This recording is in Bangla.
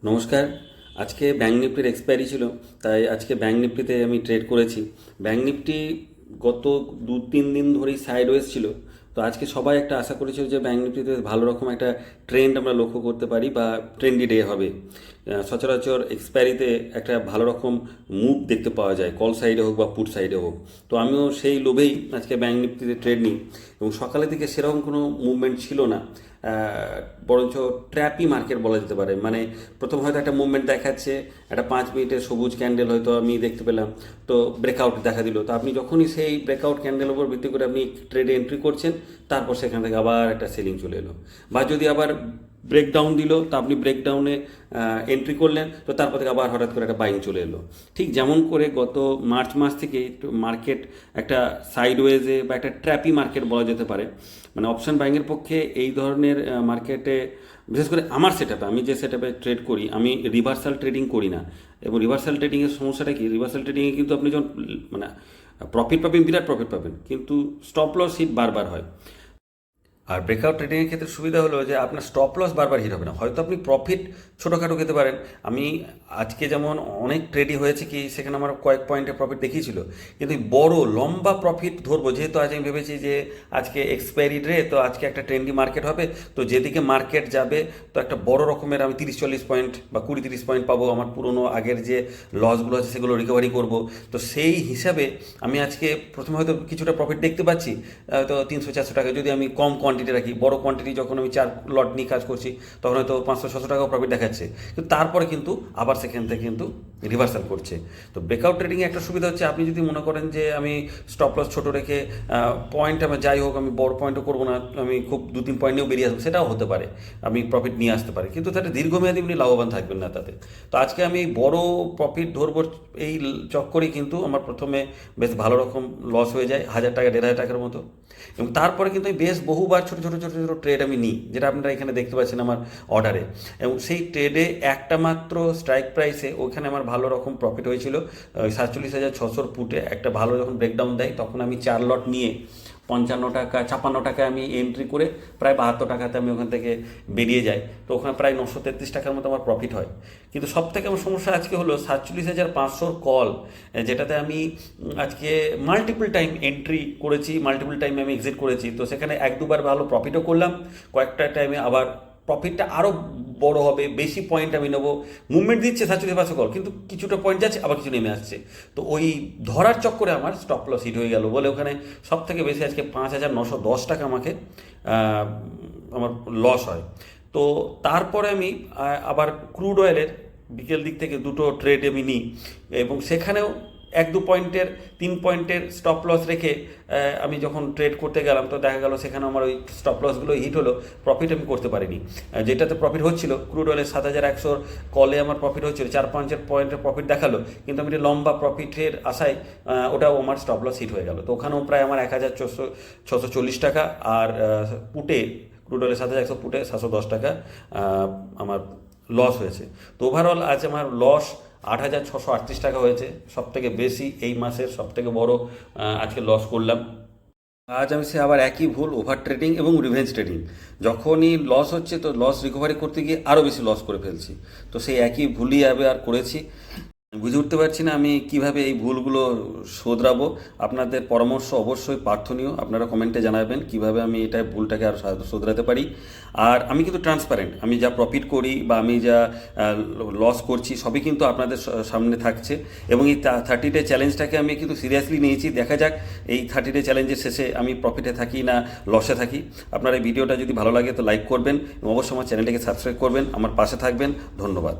নমস্কার। আজকে ব্যাঙ্ক নিফটির এক্সপায়ারি ছিল, তাই আজকে ব্যাঙ্ক নিফটিতে আমি ট্রেড করেছি। ব্যাঙ্ক নিফটি গত 2-3 দিন ধরেই সাইডওয়েজ ছিল। তো আজকে সবাই একটা আশা করেছিল যে ব্যাঙ্ক নিফটিতে ভালো রকম একটা ট্রেন্ড আমরা লক্ষ্য করতে পারি বা ট্রেন্ডি ডে হবে। সচরাচর এক্সপায়ারিতে একটা ভালো রকম মুভ দেখতে পাওয়া যায়, কল সাইডে হোক বা পুট সাইডে হোক। তো আমিও সেই লোভেই আজকে ব্যাঙ্ক নিফটিতে ট্রেড নিই এবং সকালের দিকে সেরকম কোনো মুভমেন্ট ছিল না। বরঞ্চ ট্র্যাপি মার্কেট বলা যেতে পারে। মানে প্রথম হয়তো একটা মুভমেন্ট দেখাচ্ছে, একটা 5 মিনিটের সবুজ ক্যান্ডেল হয়তো আমি দেখতে পেলাম, তো ব্রেকআউট দেখা দিল। তো আপনি যখনই সেই ব্রেকআউট ক্যান্ডেলের উপর ভিত্তি করে আপনি ট্রেডে এন্ট্রি করছেন, তারপর সেখান থেকে আবার একটা সেলিং চলে এলো। বা যদি আবার ব্রেকডাউন দিল, তো আপনি ব্রেকডাউনে এন্ট্রি করলেন, তো তারপর থেকে আবার হঠাৎ করে একটা বাইং চলে এলো। ঠিক যেমন করে গত মার্চ মাস থেকে মার্কেট একটা সাইডওয়েজে বা একটা ট্র্যাপি মার্কেট বলা যেতে পারে। মানে অপশন বাইংয়ের পক্ষে এই ধরনের মার্কেটে, বিশেষ করে আমার সেটআপে, আমি যে সেটআপে ট্রেড করি, আমি রিভার্সাল ট্রেডিং করি না। এবং রিভার্সাল ট্রেডিংয়ের সমস্যাটা কি, রিভার্সাল ট্রেডিংয়ে কিন্তু আপনি যখন মানে প্রফিট পাবেন, বিরাট প্রফিট পাবেন, কিন্তু স্টপ লস হিট বারবার হয়। আর ব্রেকআউট ট্রেডিংয়ের ক্ষেত্রে সুবিধা হলো যে আপনার স্টপ লস বারবার হিট হবে না। হয়তো আপনি প্রফিট ছোটোখাটো খেতে পারেন। আমি আজকে যেমন অনেক ট্রেডই হয়েছে কি, সেখানে আমার কয়েক পয়েন্টের প্রফিট দেখিয়েছিল, কিন্তু এই বড় লম্বা প্রফিট ধরবো, যেহেতু আজ আমি ভেবেছি যে আজকে এক্সপায়ারি ডে, তো আজকে একটা ট্রেন্ডি মার্কেট হবে, তো যেদিকে মার্কেট যাবে, তো একটা বড় রকমের আমি 30-40 পয়েন্ট বা 20-30 পয়েন্ট পাবো, আমার পুরনো আগের যে লসগুলো আছে সেগুলো রিকভারি করব। তো সেই হিসাবে আমি আজকে প্রথমে হয়তো কিছুটা প্রফিট দেখতে পাচ্ছি, হয়তো 300-400 টাকা। যদি আমি কম কোয়ান্টিটি রাখি, বড় কোয়ান্টিটি যখন আমি 4 লট নিয়ে কাজ করছি, তখন হয়তো 500-600 টাকাও প্রফিট দেখাচ্ছে, কিন্তু তারপরে কিন্তু আবার সেখান থেকে কিন্তু রিভার্সাল করছে। তো ব্রেকআউট ট্রেডিংয়ে একটা সুবিধা হচ্ছে, আপনি যদি মনে করেন যে আমি স্টপ লস ছোটো রেখে পয়েন্ট আমার যাই হোক, আমি বড় পয়েন্টও করবো না, আমি খুব 2-3 পয়েন্ট নিয়েও বেরিয়ে আসবো, সেটাও হতে পারে, আমি প্রফিট নিয়ে আসতে পারি, কিন্তু তাতে দীর্ঘমেয়াদী আপনি লাভবান থাকবেন না তাতে। তো আজকে আমি বড় প্রফিট ধরবো এই চক্করেই কিন্তু আমার প্রথমে বেশ ভালো রকম লস হয়ে যায়, 1000 টাকা 1500 টাকার মতো। এবং তারপরে কিন্তু আমি বেশ বহুবার ছোটো ছোটো ছোটো ছোটো ট্রেড আমি নিই, যেটা আপনারা এখানে দেখতে পাচ্ছেন আমার অর্ডারে। এবং সেই ট্রেডে একটা মাত্র স্ট্রাইক প্রাইসে ওইখানে আমার ভালো রকম প্রফিট হয়েছিল। 47,600 পুটে একটা ভালো যখন ব্রেকডাউন দেয়, তখন আমি 4 লট নিয়ে 55 টাকা 56 টাকায় আমি এন্ট্রি করে প্রায় 72 টাকাতে আমি ওখান থেকে বেরিয়ে যাই। তো ওখানে প্রায় 933 টাকার মতো আমার প্রফিট হয়। কিন্তু সব থেকে আমার সমস্যা আজকে হলো 47,500 কল, যেটাতে আমি আজকে মাল্টিপল টাইম এন্ট্রি করেছি, মাল্টিপল টাইম আমি এক্সিট করেছি। তো সেখানে 1-2 বার ভালো প্রফিটও করলাম, কয়েকটা টাইমে আবার প্রফিটটা আরও বড় হবে, বেশি পয়েন্ট আমি নেবো। মুভমেন্ট দিচ্ছে 47,500 কল, কিন্তু কিছুটা পয়েন্ট যাচ্ছে, আবার কিছু নেমে আসছে। তো ওই ধরার চক্করে আমার স্টপ লস হিট হয়ে গেল বলে ওখানে সব থেকে বেশি আজকে 5,910 টাকা আমাকে আমার লস হয়। তো তারপরে আমি আবার ক্রুড অয়েলের বিকেল দিক থেকে দুটো ট্রেড আমি নিই, এবং সেখানেও 1-2 পয়েন্টের 3 পয়েন্টের স্টপ লস রেখে আমি যখন ট্রেড করতে গেলাম, তো দেখা গেল সেখানে আমার ওই স্টপ লসগুলো হিট হলো, প্রফিট আমি করতে পারিনি। যেটাতে প্রফিট হচ্ছিল, ক্রুড অয়েলের 7,100 কলে আমার প্রফিট হচ্ছিল, 4-5 পয়েন্টের প্রফিট দেখালো, কিন্তু আমি লম্বা প্রফিটের আশায় ওটাও আমার স্টপ লস হিট হয়ে গেল। তো ওখানেও প্রায় আমার 1,640 টাকা, আর পুটে ক্রুড অয়েলের 7,100 পুটে 710 টাকা আমার লস হয়েছে। তো ওভারঅল আজ আমার লস 8,638 টাকা হয়েছে, সব থেকে বেশি এই মাসের সব থেকে বড় আজকে লস করলাম। আজ আমি সে আবার একই ভুল, ওভার ট্রেডিং এবং রিভেঞ্জ ট্রেডিং। যখনই লস হচ্ছে, তো লস রিকভারি করতে গিয়ে আরও বেশি লস করে ফেলছি। তো সেই একই ভুলই আর করেছি। বুঝে উঠতে পারছি না আমি কিভাবে এই ভুলগুলো শোধরাবো। আপনাদের পরামর্শ অবশ্যই প্রার্থনীয়, আপনারা কমেন্টে জানাবেন কিভাবে আমি এটা ভুলটাকে আর শোধরাতে পারি। আর আমি কিন্তু ট্রান্সপারেন্ট, আমি যা প্রফিট করি বা আমি যা লস করছি সবই কিন্তু আপনাদের সামনে থাকছে। এবং এই 30 ডে চ্যালেঞ্জটাকে আমি কিন্তু সিরিয়াসলি নিয়েছি। দেখা যাক এই 30 ডে চ্যালেঞ্জের শেষে আমি প্রফিটে থাকি না লসে থাকি। আপনারা এই ভিডিওটা যদি ভালো লাগে তো লাইক করবেন, এবং অবশ্যই আমার চ্যানেলটিকে সাবস্ক্রাইব করবেন, আমার পাশে থাকবেন। ধন্যবাদ।